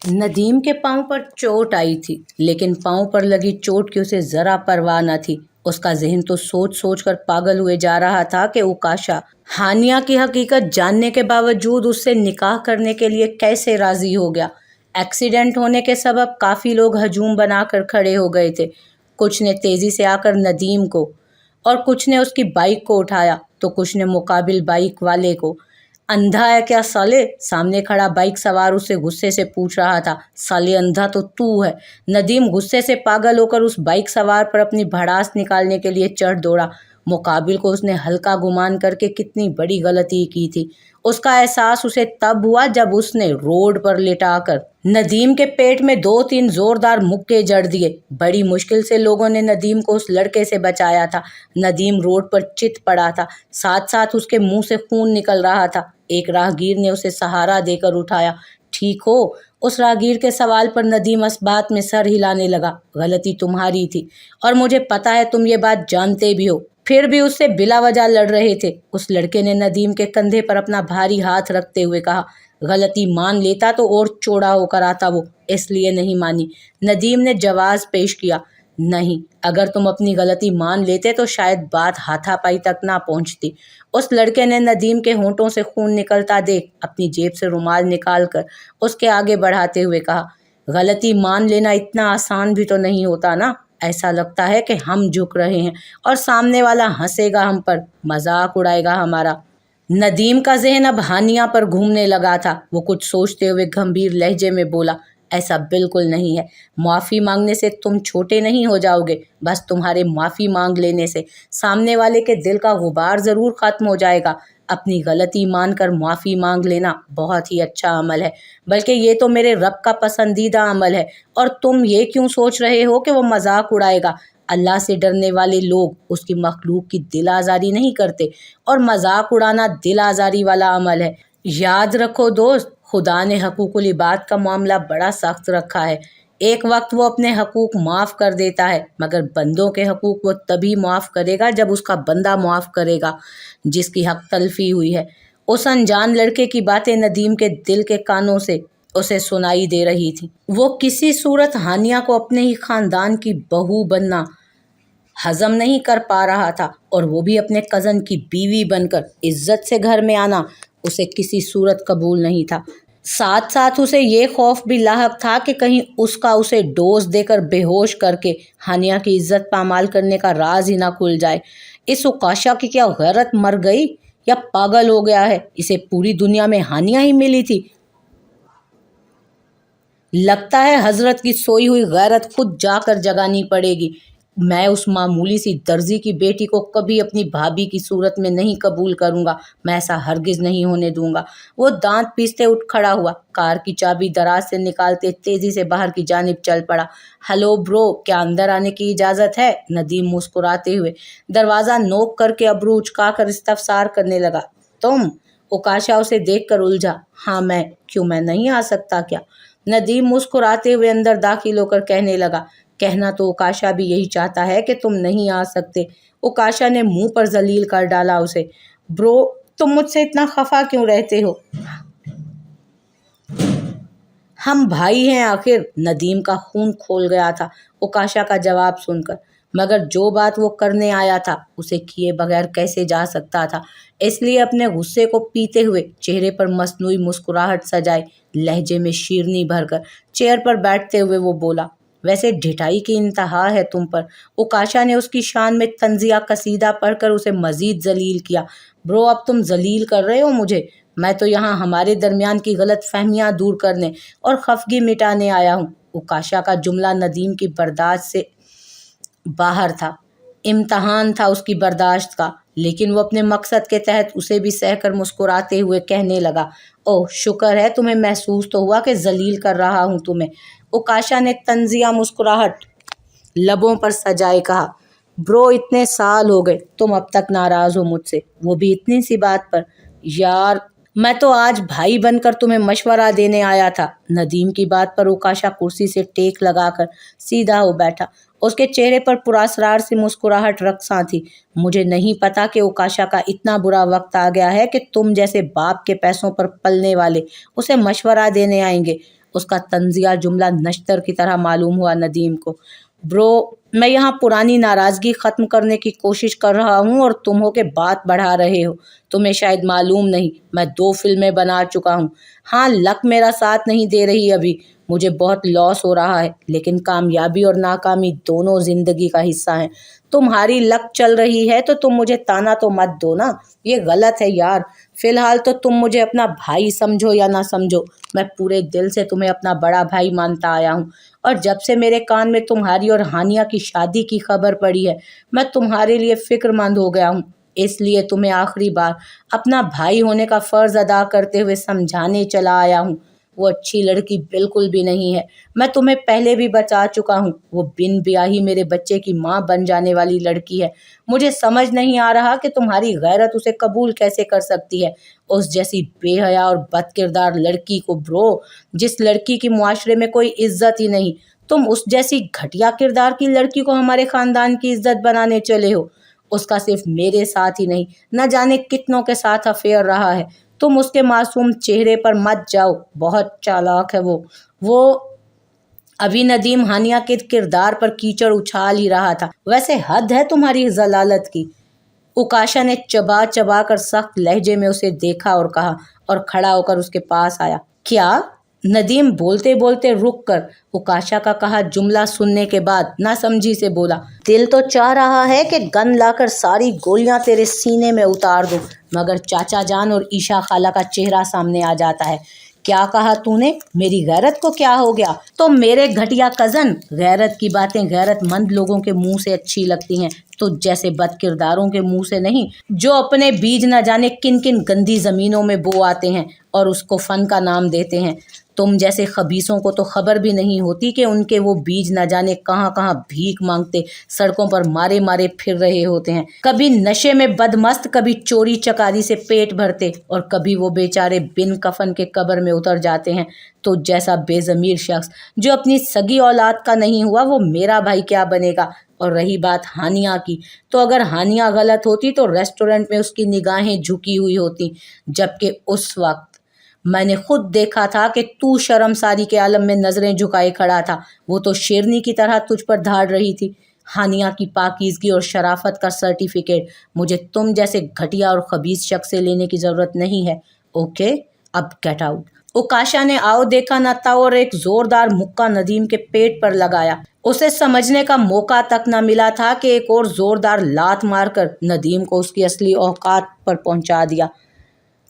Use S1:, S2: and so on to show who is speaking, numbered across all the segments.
S1: ندیم کے پاؤں پر چوٹ آئی تھی، لیکن پاؤں پر لگی چوٹ کی اسے ذرا پرواہ نہ تھی۔ اس کا ذہن تو سوچ سوچ کر پاگل ہوئے جا رہا تھا کہ اوکاشا ہانیہ کی حقیقت جاننے کے باوجود اس سے نکاح کرنے کے لیے کیسے راضی ہو گیا۔ ایکسیڈنٹ ہونے کے سبب کافی لوگ ہجوم بنا کر کھڑے ہو گئے تھے۔ کچھ نے تیزی سے آ کر ندیم کو اور کچھ نے اس کی بائک کو اٹھایا تو کچھ نے مقابل بائک والے کو۔ اندھا ہے کیا سالے؟ سامنے کھڑا بائک سوار اس سے غصے سے پوچھ رہا تھا۔ سالے اندھا تو ہے۔ ندیم غصے سے پاگل ہو کر اس بائک سوار پر اپنی بھڑاس نکالنے کے لیے چڑھ دوڑا۔ مقابل کو اس نے ہلکا گمان کر کے کتنی بڑی غلطی کی تھی، اس کا احساس اسے تب ہوا جب اس نے روڈ پر لٹا کر ندیم کے پیٹ میں 2-3 زوردار مکے جڑ دیے۔ بڑی مشکل سے لوگوں نے ندیم کو اس لڑکے سے بچایا تھا۔ ندیم روڈ پر چت پڑا تھا، ساتھ ساتھ اس کے منہ سے خون نکل رہا تھا۔ ایک راہگیر نے اسے سہارا دے کر اٹھایا۔ ٹھیک ہو؟ اس راہگیر کے سوال پر ندیم اس بات میں سر ہلانے لگا۔ غلطی تمہاری تھی اور مجھے پتا ہے تم یہ بات جانتے بھی ہو، پھر بھی اس سے بلا وجہ لڑ رہے تھے۔ اس لڑکے نے ندیم کے کندھے پر اپنا بھاری ہاتھ رکھتے ہوئے کہا۔ غلطی مان لیتا تو اور چوڑا ہو کر آتا وہ، اس لیے نہیں مانی۔ ندیم نے جواز پیش کیا۔ نہیں، اگر تم اپنی غلطی مان لیتے تو شاید بات ہاتھا پائی تک نہ پہنچتی۔ اس لڑکے نے ندیم کے ہونٹوں سے خون نکلتا دیکھ اپنی جیب سے رومال نکال کر اس کے آگے بڑھاتے ہوئے کہا۔ غلطی مان لینا اتنا آسان بھی تو نہیں ہوتا نا۔ ایسا لگتا ہے کہ ہم جھک رہے ہیں اور سامنے والا ہنسے گا ہم پر، مذاق اڑائے گا ہمارا۔ ندیم کا ذہن اب ہانیہ پر گھومنے لگا تھا۔ وہ کچھ سوچتے ہوئے گمبھیر لہجے میں بولا، ایسا بالکل نہیں ہے۔ معافی مانگنے سے تم چھوٹے نہیں ہو جاؤ گے، بس تمہارے معافی مانگ لینے سے سامنے والے کے دل کا غبار ضرور ختم ہو جائے گا۔ اپنی غلطی مان کر معافی مانگ لینا بہت ہی اچھا عمل ہے، بلکہ یہ تو میرے رب کا پسندیدہ عمل ہے۔ اور تم یہ کیوں سوچ رہے ہو کہ وہ مذاق اڑائے گا؟ اللہ سے ڈرنے والے لوگ اس کی مخلوق کی دل آزاری نہیں کرتے، اور مذاق اڑانا دل آزاری والا عمل ہے۔ یاد رکھو دوست، خدا نے حقوق العباد کا معاملہ بڑا سخت رکھا ہے۔ ایک وقت وہ اپنے حقوق معاف کر دیتا ہے، مگر بندوں کے حقوق وہ تبھی معاف کرے گا جب اس کا بندہ معاف کرے گا جس کی حق تلفی ہوئی ہے۔ اس انجان لڑکے کی باتیں ندیم کے دل کے کانوں سے اسے سنائی دے رہی تھی۔ وہ کسی صورت ہانیہ کو اپنے ہی خاندان کی بہو بننا ہضم نہیں کر پا رہا تھا، اور وہ بھی اپنے کزن کی بیوی بن کر عزت سے گھر میں آنا اسے کسی صورت قبول نہیں تھا۔ ساتھ ساتھ اسے یہ خوف بھی لاحق تھا کہ کہیں اس کا اسے ڈوز دے کر بے ہوش کر کے ہانیہ کی عزت پامال کرنے کا راز ہی نہ کھل جائے۔ اس اوکاشا کی کیا غیرت مر گئی یا پاگل ہو گیا ہے؟ اسے پوری دنیا میں ہانیہ ہی ملی تھی۔ لگتا ہے حضرت کی سوئی ہوئی غیرت خود جا کر جگانی پڑے گی۔ میں اس معمولی سی درزی کی بیٹی کو کبھی اپنی بھابھی کی صورت میں نہیں قبول کروں گا۔ میں ایسا ہرگز نہیں ہونے دوں گا۔ وہ دانت پیستے اٹھ کھڑا ہوا، کار کی چابی دراز سے نکالتے تیزی سے باہر کی جانب چل پڑا۔ ہلو برو، کیا اندر آنے کی اجازت ہے؟ ندیم مسکراتے ہوئے دروازہ نوک کر کے ابرو اچکا کر استفسار کرنے لگا۔ تم؟ اوکاشا اسے دیکھ کر الجھا۔ ہاں میں، کیوں میں نہیں آ سکتا کیا؟ ندیم مسکراتے ہوئے اندر داخل ہو کر کہنے لگا۔ کہنا تو اوکاشا بھی یہی چاہتا ہے کہ تم نہیں آ سکتے۔ اوکاشا نے منہ پر ذلیل کر ڈالا اسے۔ برو، تم مجھ سے اتنا خفا کیوں رہتے ہو؟ ہم بھائی ہیں آخر۔ ندیم کا خون کھول گیا تھا اوکاشا کا جواب سن کر، مگر جو بات وہ کرنے آیا تھا اسے کیے بغیر کیسے جا سکتا تھا؟ اس لیے اپنے غصے کو پیتے ہوئے چہرے پر مصنوعی مسکراہٹ سجائے لہجے میں شیرنی بھر کر چیئر پر بیٹھتے ہوئے وہ بولا، ویسے ڈھٹائی کی انتہا ہے تم پر۔ اوکاشا نے اس کی شان میں طنزیہ قصیدہ پڑھ کر اسے مزید ذلیل کیا۔ برو، اب تم ذلیل کر رہے ہو مجھے؟ میں تو یہاں ہمارے درمیان کی غلط فہمیاں دور کرنے اور خفگی مٹانے آیا ہوں۔ اوکاشا کا جملہ ندیم کی برداشت سے باہر تھا۔ امتحان تھا اس کی برداشت کا، لیکن وہ اپنے مقصد کے تحت اسے بھی سہ کر مسکراتے ہوئے کہنے لگا، اوہ شکر ہے تمہیں محسوس تو ہوا کہ ذلیل کر رہا ہوں تمہیں۔ اوکاشا نے طنزیہ مسکراہٹ لبوں پر سجائے کہا، برو اتنے سال ہو گئے، تم اب تک ناراض ہو مجھ سے، وہ بھی اتنی سی بات پر؟ یار، میں تو آج بھائی بن کر تمہیں مشورہ دینے آیا تھا۔ ندیم کی بات پر اوکاشا کرسی سے ٹیک لگا کر سیدھا ہو بیٹھا۔ اس کے چہرے پر پراسرار سی مسکراہٹ رقصاں تھی۔ مجھے نہیں پتا کہ اوکاشا کا اتنا برا وقت آ گیا ہے کہ تم جیسے باپ کے پیسوں پر پلنے والے اسے مشورہ دینے آئیں گے۔ اس کا طنزیہ جملہ نشتر کی طرح معلوم ہوا ندیم کو۔ برو، میں یہاں پرانی ناراضگی ختم کرنے کی کوشش کر رہا ہوں اور تم ہو کہ بات بڑھا رہے ہو۔ تمہیں شاید معلوم نہیں، میں 2 فلمیں بنا چکا ہوں۔ ہاں، لک میرا ساتھ نہیں دے رہی ابھی، مجھے بہت لاس ہو رہا ہے، لیکن کامیابی اور ناکامی دونوں زندگی کا حصہ ہیں۔ تمہاری لک چل رہی ہے تو تم مجھے تانا تو مت دو نا، یہ غلط ہے یار۔ فی الحال تو تم مجھے اپنا بھائی سمجھو یا نہ سمجھو، میں پورے دل سے تمہیں اپنا بڑا بھائی مانتا آیا ہوں، اور جب سے میرے کان میں تمہاری اور ہانیہ کی شادی کی خبر پڑی ہے میں تمہارے لیے فکر مند ہو گیا ہوں۔ اس لیے تمہیں آخری بار اپنا بھائی ہونے کا فرض ادا کرتے ہوئے سمجھانے چلا آیا ہوں۔ وہ اچھی لڑکی بالکل بھی نہیں ہے، میں تمہیں پہلے بھی بتا چکا ہوں۔ وہ بن بیاہی میرے بچے کی ماں بن جانے والی لڑکی ہے۔ مجھے سمجھ نہیں آ رہا کہ تمہاری غیرت اسے قبول کیسے کر سکتی ہے، اس جیسی بے حیا اور بد کردار لڑکی کو۔ برو، جس لڑکی کی معاشرے میں کوئی عزت ہی نہیں، تم اس جیسی گھٹیا کردار کی لڑکی کو ہمارے خاندان کی عزت بنانے چلے ہو۔ اس کا صرف میرے ساتھ ہی نہیں، نہ جانے کتنوں کے ساتھ افیئر رہا ہے۔ تم اس کے معصوم چہرے پر مت جاؤ، بہت چالاک ہے وہ ابھی ندیم ہانیہ کے کردار پر کیچڑ اچھال ہی رہا تھا۔ ویسے حد ہے تمہاری ضلالت کی۔ اکاشا نے چبا چبا کر سخت لہجے میں اسے دیکھا اور کہا، اور کھڑا ہو کر اس کے پاس آیا۔ کیا؟ ندیم بولتے بولتے رک کر اکاشا کا کہا جملہ سننے کے بعد نہ سمجھی سے بولا، دل تو چاہ رہا ہے کہ گن لا کر ساری گولیاں تیرے سینے میں اتار دوں، مگر چاچا جان اور عیشا خالہ کا چہرہ سامنے آ جاتا ہے۔ کیا کہا تو نے؟ میری غیرت کو کیا ہو گیا؟ تو میرے گھٹیا کزن، غیرت کی باتیں غیرت مند لوگوں کے منہ سے اچھی لگتی ہیں، تو جیسے بد کرداروں کے منہ سے نہیں، جو اپنے بیج نہ جانے کن کن گندی زمینوں میں بو آتے ہیں اور اس کو فن کا نام دیتے ہیں۔ تم جیسے خبیثوں کو تو خبر بھی نہیں ہوتی کہ ان کے وہ بیج نہ جانے کہاں کہاں بھیک مانگتے سڑکوں پر مارے مارے پھر رہے ہوتے ہیں، کبھی نشے میں بدمست، کبھی چوری چکاری سے پیٹ بھرتے، اور کبھی وہ بیچارے بن کفن کے قبر میں اتر جاتے ہیں۔ تو جیسا بے ضمیر شخص جو اپنی سگی اولاد کا نہیں ہوا، وہ میرا بھائی کیا بنے گا؟ اور رہی بات ہانیہ کی، تو اگر ہانیہ غلط ہوتی تو ریسٹورنٹ میں اس کی نگاہیں جھکی ہوئی ہوتی، جبکہ اس وقت میں نے خود دیکھا تھا کہ تو شرمساری کے عالم میں نظریں جھکائے کھڑا تھا۔ وہ تو شیرنی کی طرح تجھ پر دھاڑ رہی تھی۔ ہانیہ کی پاکیزگی اور شرافت کا سرٹیفکیٹ مجھے تم جیسے گھٹیا اور خبیث شخص سے لینے کی ضرورت نہیں ہے۔ اوکے، اب گیٹ آؤٹ۔ اکاشا نے آؤ دیکھا نہ تاؤ اور ایک زوردار مکہ ندیم کے پیٹ پر لگایا۔ اسے سمجھنے کا موقع تک نہ ملا تھا کہ ایک اور زوردار لات مار کر ندیم کو اس کی اصلی اوقات پر پہنچا دیا۔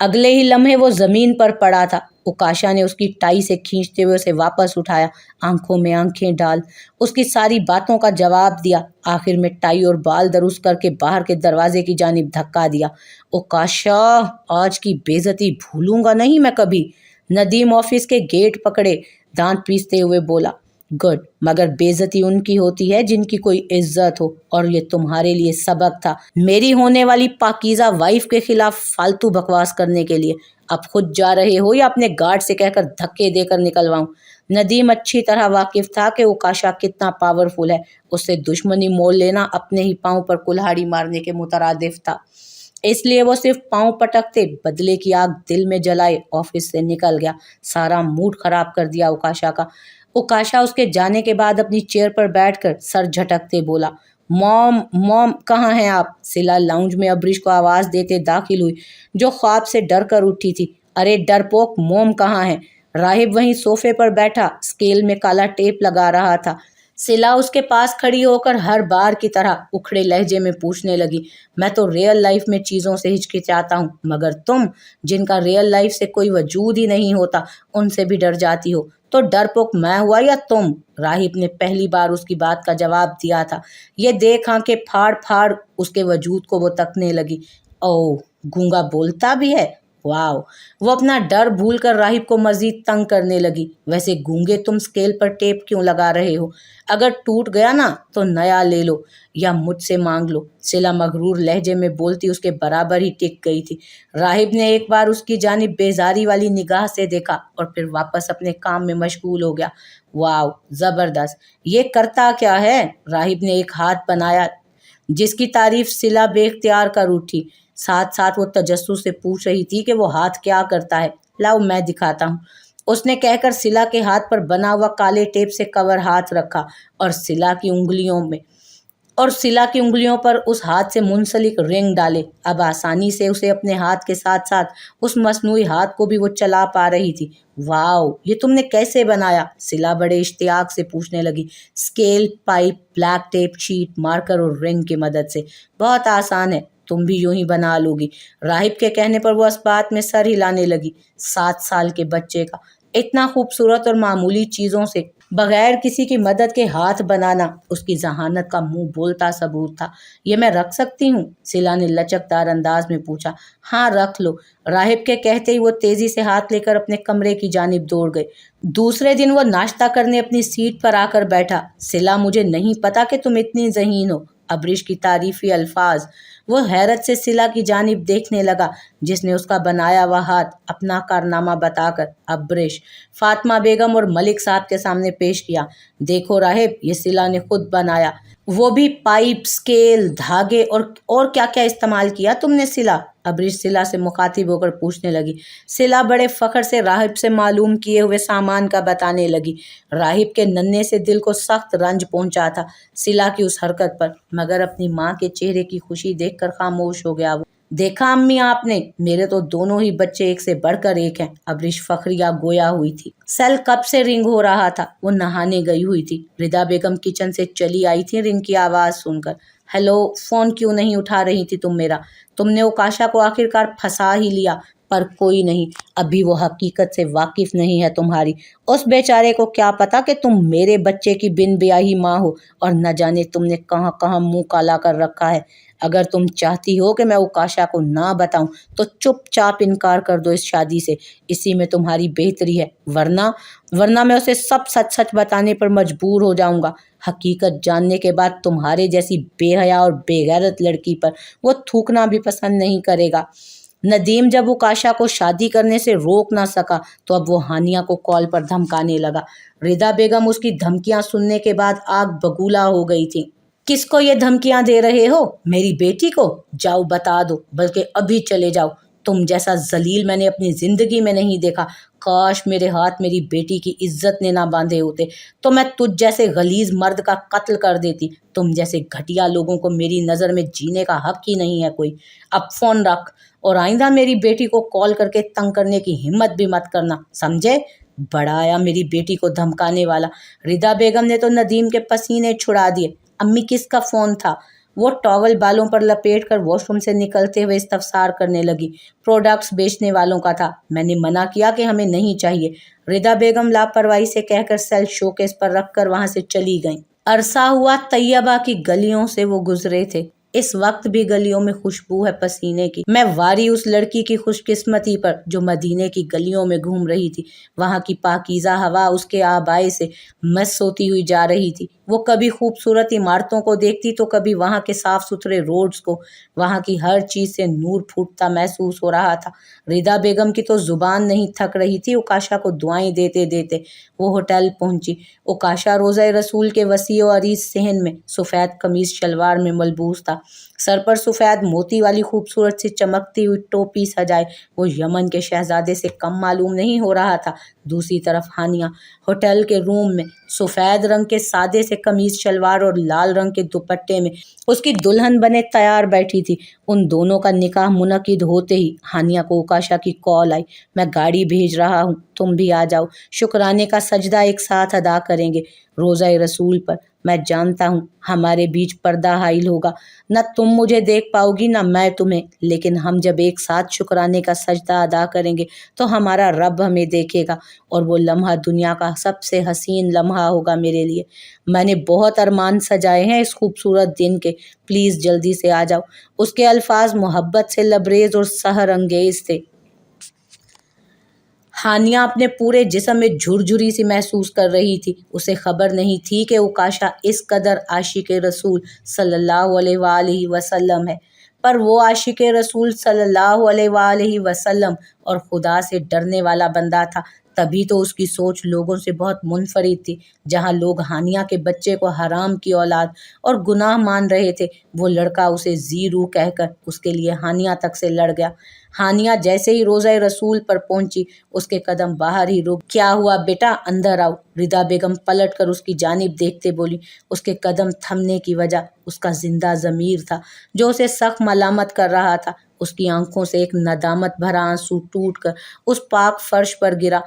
S1: اگلے ہی لمحے وہ زمین پر پڑا تھا۔ اکاشا نے اس کی ٹائی سے کھینچتے ہوئے اسے واپس اٹھایا، آنکھوں میں آنکھیں ڈال اس کی ساری باتوں کا جواب دیا، آخر میں ٹائی اور بال درست کر کے باہر کے دروازے کی جانب دھکا دیا۔ اکاشا، آج کی بے عزتی بھولوں گا نہیں میں کبھی۔ ندیم آفس کے گیٹ پکڑے دانت پیستے ہوئے بولا، گڈ، مگر بے عزتی ان کی ہوتی ہے جن کی کوئی عزت ہو، اور یہ تمہارے لیے سبق تھا میری ہونے والی پاکیزہ وائف کے خلاف فالتو بکواس کرنے کے لیے۔ اب خود جا رہے ہو یا اپنے گارڈ سے کہہ کر دھکے دے کر نکلواؤں؟ ندیم اچھی طرح واقف تھا کہ اکاشا کتنا پاورفل ہے، اس سے دشمنی مول لینا اپنے ہی پاؤں پر کلہاڑی مارنے کے مترادف تھا، اس لیے وہ صرف پاؤں پٹکتے بدلے کی آگ دل میں جلائے آفس سے نکل گیا۔ سارا موڈ خراب کر دیا اکاشا کا۔ اکاشا اس کے جانے کے بعد اپنی چیئر پر بیٹھ کر سر جھٹکتے بولا، موم کہاں ہیں آپ؟ سلا لاؤنج میں ابریش کو آواز دیتے داخل ہوئی، جو خواب سے ڈر کر اٹھی تھی۔ ارے ڈرپوک، موم کہاں ہے؟ راہب وہیں صوفے پر بیٹھا اسکیل میں کالا ٹیپ لگا رہا تھا۔ سلا اس کے پاس کھڑی ہو کر ہر بار کی طرح اکھڑے لہجے میں پوچھنے لگی، میں تو ریئل لائف میں چیزوں سے ہچکچاتا ہوں، مگر تم جن کا ریئل لائف سے کوئی وجود ہی نہیں ہوتا ان سے بھی ڈر جاتی ہو، تو ڈرپوک میں ہوا یا تم؟ راہب نے پہلی بار اس کی بات کا جواب دیا تھا۔ یہ دیکھ آنکھیں پھاڑ پھاڑ اس کے وجود کو وہ تکنے لگی۔ اوہ، گونگا بولتا بھی ہے، واو! وہ اپنا ڈر بھول کر راہب کو مزید تنگ کرنے لگی۔ ویسے گونگے تم اسکیل پر ٹیپ کیوں لگا رہے ہو؟ اگر ٹوٹ گیا نا تو نیا لے لو یا مجھ سے مانگ لو۔ سلا مغرور لہجے میں بولتی اس کے برابر ہی ٹک گئی تھی۔ راہب نے ایک بار اس کی جانب بیزاری والی نگاہ سے دیکھا اور پھر واپس اپنے کام میں مشغول ہو گیا۔ واو، زبردست! یہ کرتا کیا ہے؟ راہب نے ایک ہاتھ بنایا جس کی تعریف سلا بے اختیار کر اٹھی، ساتھ ساتھ وہ تجسس سے پوچھ رہی تھی کہ وہ ہاتھ کیا کرتا ہے۔ لاؤ میں دکھاتا ہوں۔ उसने कहकर सिला के हाथ पर बना हुआ काले टेप से कवर हाथ रखा और सिला की उंगलियों पर उस हाथ से मुंसलिक रिंग डाले। अब आसानी से उसे अपने हाथ के साथ साथ उस मसनूई हाथ को भी वो चला पा रही थी। वाओ, ये तुमने कैसे बनाया? सिला बड़े इश्तियाक से पूछने लगी। Scale, pipe, black tape, sheet, marker और रिंग की मदद से। बहुत आसान है, तुम भी यूं ही बना लोगी। राहिब के कहने पर वो इस बात में सर हिलाने लगी। 7 साल के बच्चे का इतना खूबसूरत और मामूली चीजों से बगैर किसी की मदद के हाथ बनाना उसकी जहानत का मुंह बोलता सबूत था। ये मैं रख सकती हूँ? सिला ने लचकदार अंदाज में पूछा। हाँ, रख लो। राहिब के कहते ही वो तेजी से हाथ लेकर अपने कमरे की जानिब दौड़ गए। दूसरे दिन वो नाश्ता करने अपनी सीट पर आकर बैठा। सिला, मुझे नहीं पता कि तुम इतनी ज़हीन हो। अब्रिश की तारीफी अल्फाज। वो हैरत से सिला की जानिब देखने लगा, जिसने उसका बनाया हुआ हाथ अपना कारनामा बताकर अब्रिश, फातिमा बेगम और मलिक साहब के सामने पेश किया। देखो राहिब, ये सिला ने खुद बनाया, वो भी पाइप, स्केल, धागे और क्या क्या इस्तेमाल किया तुमने सिला? अब्रिश सिला से मुखातिब होकर पूछने लगी। सिला बड़े फख्र से राहिब से मालूम किए हुए सामान का बताने लगी। राहिब के नन्हे से दिल को सख्त रंज पहुंचा था सिला की उस हरकत पर, मगर अपनी माँ के चेहरे की खुशी देखकर खामोश हो गया वो। देखा अम्मी आपने, मेरे तो दोनों ही बच्चे एक से बढ़कर एक हैं। अब्रिश फखरिया गोया हुई थी। सेल कब से रिंग हो रहा था। वो नहाने गई हुई थी। रिदा बेगम किचन से चली आई थी रिंग की आवाज़ सुनकर। हेलो, फ़ोन क्यों नहीं उठा रही थी तुम मेरा? तुमने ओकाशा को आखिरकार फंसा ही लिया, पर कोई नहीं, अभी वो हकीकत से वाकिफ नहीं है तुम्हारी। उस बेचारे को क्या पता कि तुम मेरे बच्चे की बिन ब्याही माँ हो, और न जाने तुमने कहाँ कहाँ मुंह काला कर रखा है। अगर तुम चाहती हो कि मैं ओकाशा को ना बताऊं तो चुपचाप इनकार कर दो इस शादी से, इसी में तुम्हारी बेहतरी है। वरना मैं उसे सब सच सच बताने पर मजबूर हो जाऊंगा। हकीकत जानने के बाद तुम्हारे जैसी बेहया और बेगैरत लड़की पर वो थूकना भी पसंद नहीं करेगा। नदीम जब ओकाशा को शादी करने से रोक ना सका तो अब वो हानिया को कॉल पर धमकाने लगा। रिदा बेगम उसकी धमकियां सुनने के बाद आग बगूला हो गई थी। किसको ये धमकियां दे रहे हो? मेरी बेटी को? जाओ बता दो, बल्कि अभी चले जाओ। तुम जैसा जलील मैंने अपनी जिंदगी में नहीं देखा। काश मेरे हाथ मेरी बेटी की इज्जत ने ना बांधे होते तो मैं तुझ जैसे गलीज मर्द का कत्ल कर देती। तुम जैसे घटिया लोगों को मेरी नज़र में जीने का हक ही नहीं है कोई। अब फोन रख और आइंदा मेरी बेटी को कॉल करके तंग करने की हिम्मत भी मत करना, समझे? बड़ा आया मेरी बेटी को धमकाने वाला। रिदा बेगम ने तो नदीम के पसीने छुड़ा दिए। अम्मी, किसका फ़ोन था? वो टॉवल बालों पर लपेट कर वॉशरूम से निकलते हुए इस्तफसार करने लगी। प्रोडक्ट्स बेचने वालों का था। मैंने मना किया कि हमें नहीं चाहिए। रिदा बेगम लापरवाही से कहकर सेल शोकेस पर रखकर वहां से चली गईं। अरसा हुआ तैयबा की गलियों से वो गुजरे थे। इस वक्त भी गलियों में खुशबू है पसीने की। मैं वारी उस लड़की की खुशकिस्मती पर जो मदीने की गलियों में घूम रही थी। वहां की पाकीज़ा हवा उसके आबाए से मस्त होती हुई जा रही थी। वो कभी खूबसूरत इमारतों को देखती तो कभी वहां के साफ सुथरे रोड्स को। वहां की हर चीज से नूर फूटता महसूस हो रहा था। रिदा बेगम की तो जुबान नहीं थक रही थी ओकाशा को दुआएं देते देते। वो होटल पहुंची। ओकाशा रोज़ा रसूल के वसी और अरीज सहन में सफ़ेद कमीज शलवार में मलबूस था। सर पर सफ़ेद मोती वाली खूबसूरत सी चमकती हुई टोपी सजाए वो यमन के शहजादे से कम मालूम नहीं हो रहा था। दूसरी तरफ हानिया होटल के रूम में सफ़ेद रंग के सादे से कमीज शलवार और लाल रंग के दुपट्टे में उसकी दुल्हन बने तैयार बैठी थी। उन दोनों का निकाह मुनक्किद होते ही हानिया को ओकाशा की कॉल आई। मैं गाड़ी भेज रहा हूँ, तुम भी आ जाओ। शुक्राने का सजदा एक साथ अदा करेंगे रोज़ा रसूल पर। मैं जानता हूँ हमारे बीच पर्दा हाइल होगा, न तुम मुझे देख पाओगी न मैं तुम्हें, लेकिन हम जब एक साथ शुक्राने का सजदा अदा करेंगे तो हमारा रब हमें देखेगा और वो लम्हा दुनिया का सबसे हसीन लम्हा होगा मेरे लिए। मैंने बहुत अरमान सजाए हैं इस खूबसूरत दिन के, प्लीज़ जल्दी से आ जाओ। उसके अल्फाज मोहब्बत से लबरेज और सहर अंगेज थे। हानिया अपने पूरे जिस्म में झुरझुरी सी महसूस कर रही थी। उसे खबर नहीं थी कि ओकाशा इस कदर आशिक रसूल सल्लल्लाहु अलैहि वसल्लम है, पर वो आशिक रसूल सल्लल्लाहु अलैहि वसल्लम और खुदा से डरने वाला बंदा था तभी तो उसकी सोच लोगों से बहुत मुनफरिद थी। जहाँ लोग हानिया के बच्चे को हराम की औलाद और गुनाह मान रहे थे, वो लड़का उसे ज़ीरू कहकर उसके लिए हानिया तक से लड़ गया। हानिया जैसे ही रोज़ा रसूल पर पहुंची, उसके कदम बाहर ही रुक। क्या हुआ बेटा, अंदर आओ। रिदा बेगम पलट कर उसकी जानिब देखते बोली। उसके कदम थमने की वजह उसका जिंदा ज़मीर था, जो उसे सख्त मलामत कर रहा था। उसकी आंखों से एक नदामत भरा आंसू टूटकर उस पाक फर्श पर गिरा।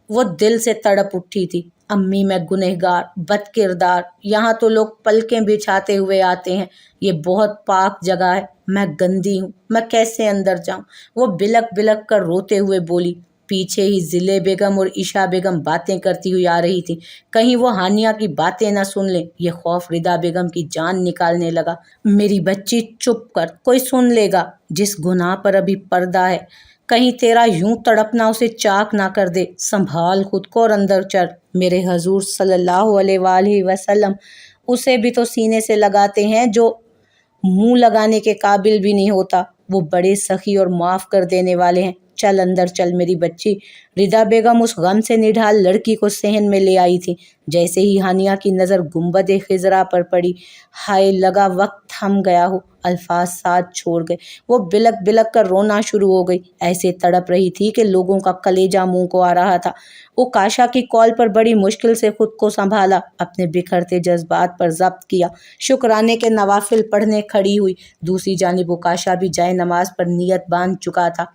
S1: वो दिल से तड़प उठी थी। अम्मी, मैं गुनहगार, बदकिरदार, यहाँ तो लोग पलकें बिछाते हुए आते हैं। ये बहुत पाक जगह है, मैं गंदी हूँ, मैं कैसे अंदर जाऊँ? वो बिलक बिलक कर रोते हुए बोली। पीछे ही जिले बेगम और ईशा बेगम बातें करती हुई आ रही थी। कहीं वो हानिया की बातें न सुन ले। ये खौफ रिदा बेगम की जान निकालने लगा। मेरी बच्ची चुप कर, कोई सुन लेगा। जिस गुनाह पर अभी पर्दा है, कहीं तेरा यूं तड़पना उसे चाक ना कर दे। संभाल खुद को और अंदर चल। मेरे हजूर सल्लल्लाहु अलैहि वसल्लम उसे भी तो सीने से लगाते हैं जो मुंह लगाने के काबिल भी नहीं होता। वो बड़े सखी और माफ कर देने वाले हैं। चल अंदर चल मेरी बच्ची। रिदा बेगम उस गम से निढाल लड़की को सहन में ले आई थी। जैसे ही हानिया की नज़र गुंबद खिजरा पर पड़ी, हाय लगा वक्त थम गया हो, अल्फाज साथ छोड़ गए। वो बिलक बिलक कर रोना शुरू हो गई। ऐसे तड़प रही थी कि लोगों का कलेजा मुंह को आ रहा था। वो काशा की कॉल पर बड़ी मुश्किल से खुद को संभाला, अपने बिखरते जज्बात पर जब्त किया। शुक्राने के नवाफिल पढ़ने खड़ी हुई। दूसरी जानिब वो काशा भी जाए नमाज पर नियत बांध चुका था।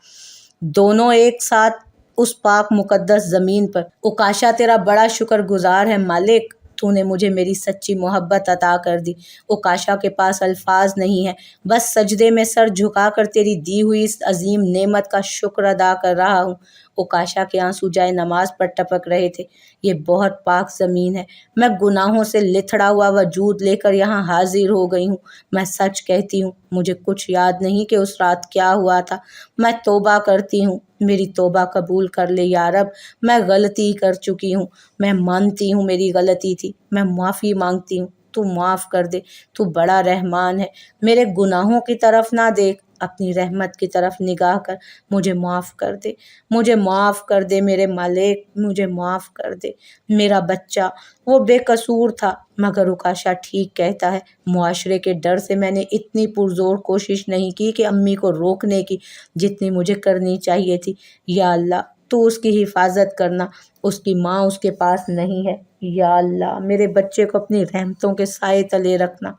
S1: दोनों एक साथ उस पाक मुकद्दस ज़मीन पर। ओ काशा, तेरा बड़ा शुक्रगुजार है मालिक, तूने मुझे मेरी सच्ची मोहब्बत अता कर दी। ओ काशा के पास अल्फाज नहीं है, बस सजदे में सर झुकाकर तेरी दी हुई इस अजीम नेमत का शुक्र अदा कर रहा हूँ। ओ काशा के आंसू जाए नमाज पर टपक रहे थे। ये बहुत पाक ज़मीन है। मैं गुनाहों से लिथड़ा हुआ वजूद लेकर यहाँ हाजिर हो गई हूँ। मैं सच कहती हूँ, मुझे कुछ याद नहीं कि उस रात क्या हुआ था। मैं तौबा करती हूँ, मेरी तौबा कबूल कर ले या रब। मैं गलती कर चुकी हूँ, मैं मानती हूँ मेरी गलती थी, मैं माफ़ी मांगती हूँ। तू माफ़ कर दे, तू बड़ा रहमान है। मेरे गुनाहों की तरफ ना देख, अपनी रहमत की तरफ निगाह कर। मुझे माफ़ कर दे, मुझे माफ़ कर दे मेरे मालिक, मुझे माफ़ कर दे। मेरा बच्चा वो बेकसूर था, मगर उकाशा ठीक कहता है। मुआशरे के डर से मैंने इतनी पुरजोर कोशिश नहीं की कि अम्मी को रोकने की, जितनी मुझे करनी चाहिए थी। या अल्लाह, तू उसकी हिफाजत करना। उसकी माँ उसके पास नहीं है। या अल्लाह, मेरे बच्चे को अपनी रहमतों के साए तले रखना।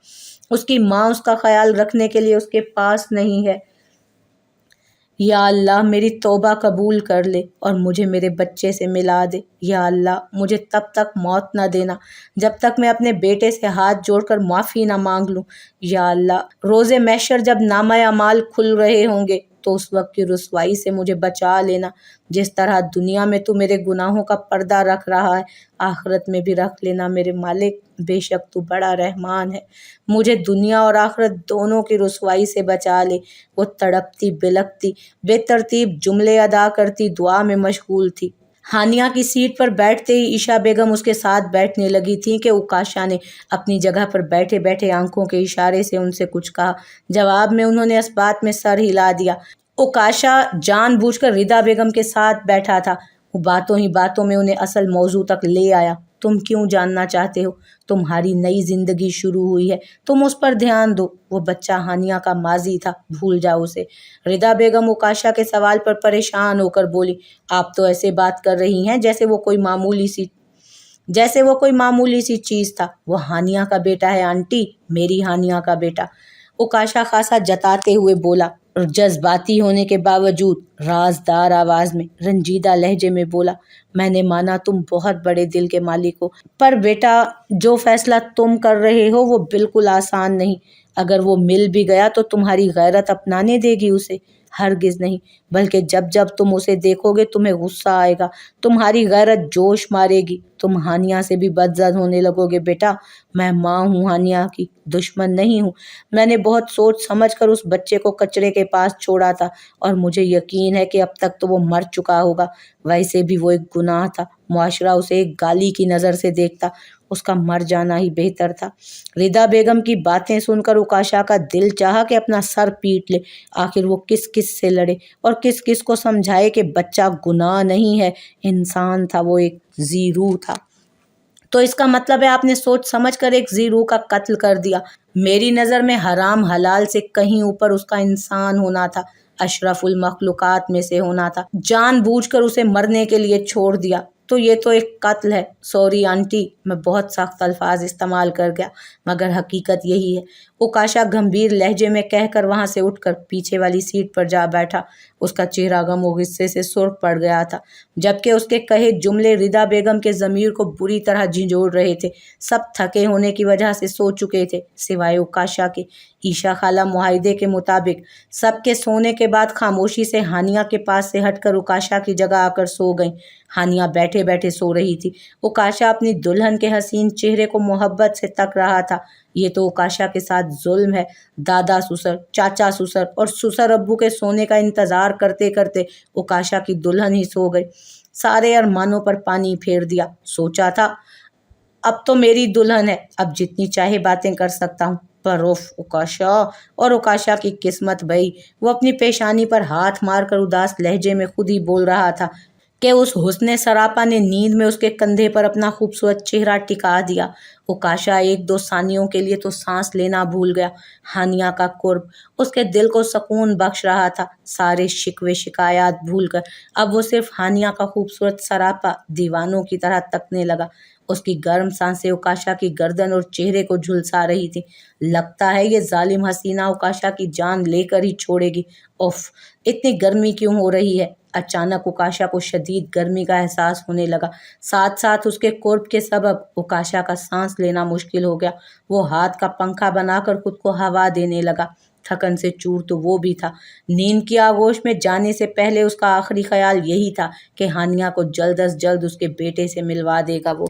S1: उसकी माँ उसका ख्याल रखने के लिए उसके पास नहीं है। या अल्लाह, मेरी तौबा कबूल कर ले और मुझे मेरे बच्चे से मिला दे। या अल्लाह, मुझे तब तक मौत न देना जब तक मैं अपने बेटे से हाथ जोड़कर माफ़ी ना मांग लूँ। या अल्लाह, रोज़े महशर जब नामा अमाल खुल रहे होंगे तो उस वक्त की रुसवाई से मुझे बचा लेना। जिस तरह दुनिया में तू मेरे गुनाहों का पर्दा रख रहा है, आखिरत में भी रख लेना मेरे मालिक। बेशक तू बड़ा रहमान है। मुझे दुनिया और आखिरत दोनों की रुसवाई से बचा ले। वो तड़पती बिलकती बेतरतीब जुमले अदा करती दुआ में मशगूल थी। हानिया की सीट पर बैठते ही ईशा बेगम उसके साथ बैठने लगी थी कि उकाशा ने अपनी जगह पर बैठे बैठे आंखों के इशारे से उनसे कुछ कहा। जवाब में उन्होंने इस बात में सर हिला दिया। उकाशा जानबूझकर रिदा बेगम के साथ बैठा था। वो बातों ही बातों में उन्हें असल मौजू तक ले आया। तुम क्यों जानना चाहते हो? तुम्हारी नई जिंदगी शुरू हुई है, तुम उस पर ध्यान दो। वो बच्चा हानिया का माजी था, भूल जाओ उसे। रिदा बेगम उकाशा के सवाल पर परेशान होकर बोली। आप तो ऐसे बात कर रही हैं जैसे वो कोई मामूली सी चीज था। वो हानिया का बेटा है आंटी, मेरी हानिया का बेटा। उकाशा खासा जताते हुए बोला और जज्बाती होने के बावजूद राजदार आवाज में रंजीदा लहजे में बोला, मैंने माना तुम बहुत बड़े दिल के मालिक हो, पर बेटा जो फैसला तुम कर रहे हो वो बिल्कुल आसान नहीं। अगर वो मिल भी गया तो तुम्हारी गैरत अपनाने देगी उसे? हरगिज नहीं, बल्कि जब जब तुम उसे देखोगे तुम्हें गुस्सा आएगा, तुम्हारी गैरत जोश मारेगी, तुम हानिया से भी बदजद होने लगोगे। बेटा, मैं माँ हूँ हानिया की, दुश्मन नहीं हूँ। मैंने बहुत सोच समझ कर उस बच्चे को कचरे के पास छोड़ा था और मुझे यकीन है कि अब तक तो वो मर चुका होगा। वैसे भी वो एक गुनाह था, मुआशरा उसे एक गाली की नज़र से देखता, उसका मर जाना ही बेहतर था। रिदा बेगम की बातें सुनकर उकाशा का दिल चाहा कि अपना सर पीट ले। आखिर वो किस किस से लड़े और किस किस को समझाए कि बच्चा गुनाह नहीं है, इंसान था, वो एक ज़ी रूह था। तो इसका मतलब है आपने सोच समझ कर एक ज़ी रूह का कत्ल कर दिया। मेरी नज़र में हराम हलाल से कहीं ऊपर उसका इंसान होना था, अशरफुल मखलूक़ात में से होना था। जानबूझकर उसे मरने के लिए छोड़ दिया तो ये तो एक कत्ल है। सॉरी आंटी, मैं बहुत सख्त अल्फाज इस्तेमाल कर गया, मगर हकीकत यही है। उकाशा गंभीर लहजे में कहकर वहाँ से उठकर पीछे वाली सीट पर जा बैठा। उसका चेहरा गम और गुस्से से सुर्ख पड़ गया था, जबकि उसके कहे जुमले रिदा बेगम के ज़मीर को बुरी तरह झिंझोड़ रहे थे। सब थके होने की वजह से सो चुके थे, सिवाय उकाशा के। ईशा खाला मुआहिदे के मुताबिक सबके सोने के बाद खामोशी से हानिया के पास से हटकर उकाशा की जगह आकर सो गईं। हानिया बैठे बैठे सो रही थी। उकाशा अपनी दुल्हन के हसीन चेहरे को मोहब्बत से तक रहा था। ये तो उकाशा के साथ जुल्म है। दादा ससुर, चाचा ससुर और ससुर अब्बू के सोने का इंतज़ार करते करते उकाशा की दुल्हन ही सो गई। सारे अरमानों पर पानी फेर दिया। सोचा था अब तो मेरी दुल्हन है, अब जितनी चाहे बातें कर सकता हूँ। पर उफ उकाशा, और उकाशा की किस्मत भई। वो अपनी पेशानी पर हाथ मारकर उदास लहजे में खुद ही बोल रहा था कि उस हुस्ने सरापा ने नींद में उसके कंधे पर अपना खूबसूरत चेहरा टिका दिया। उकाशा एक दो सानियों के लिए तो सांस लेना भूल गया। हानिया का कुर्ब उसके दिल को सुकून बख्श रहा था। सारे शिकवे शिकायत भूलकर अब वो सिर्फ हानिया का खूबसूरत सरापा दीवानों की तरह तकने लगा। उसकी गर्म सांसें उकाशा की गर्दन और चेहरे को झुलसा रही थी। लगता है ये जालिम हसीना उकाशा की जान लेकर ही छोड़ेगी। उफ, इतनी गर्मी क्यों हो रही है? अचानक उकाशा को शदीद गर्मी का एहसास होने लगा। साथ साथ उसके कुर्ब के सबब उकाशा का सांस लेना मुश्किल हो गया। वो हाथ का पंखा बनाकर खुद को हवा देने लगा। थकन से चूर तो वो भी था। नींद की आगोश में जाने से पहले उसका आखिरी ख्याल यही था कि हानिया को जल्द अज जल्द उसके बेटे से मिलवा देगा वो।